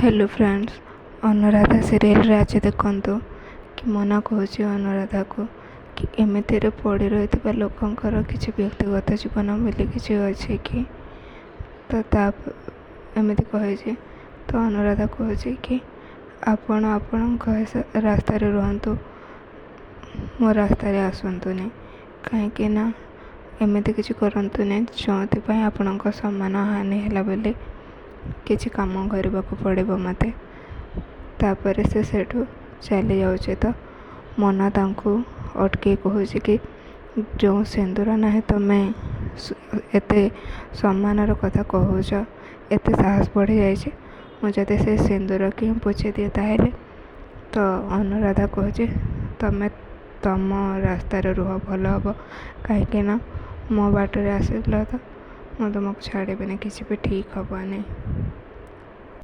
Hello friends, Anuradha serial आज देखु कि मना कहूँ अनुराधा को कि एमती पड़ी रही लोकंर किसी व्यक्तिगत जीवन मिली किसी अच्छे कि एमती कहे तो अनुराधा कहूँ कि आपण रास्तार रुहतु, मो रास्तार आसतुनि कहीं एमती किसी करतुनि जो आपण सम्मान हानि है बोली किसी काम करने को पड़ो मत। तापर से सेठू चली जाऊे तो मन तांको अटके कहूँ कि जो सिंदूर ना तुम्हें एत सम्मान कथा कहूच, एत साहस बढ़ी जाए मुझे से सिंदूर कि पोछे दिए ताहले तो अनुराधा कहूँ तुम्हें तुम रास्तार रुह भल हम कहीं मो बाटर आसला तो मुझे तुमको छाड़बी किसी भी ठीक हेनी।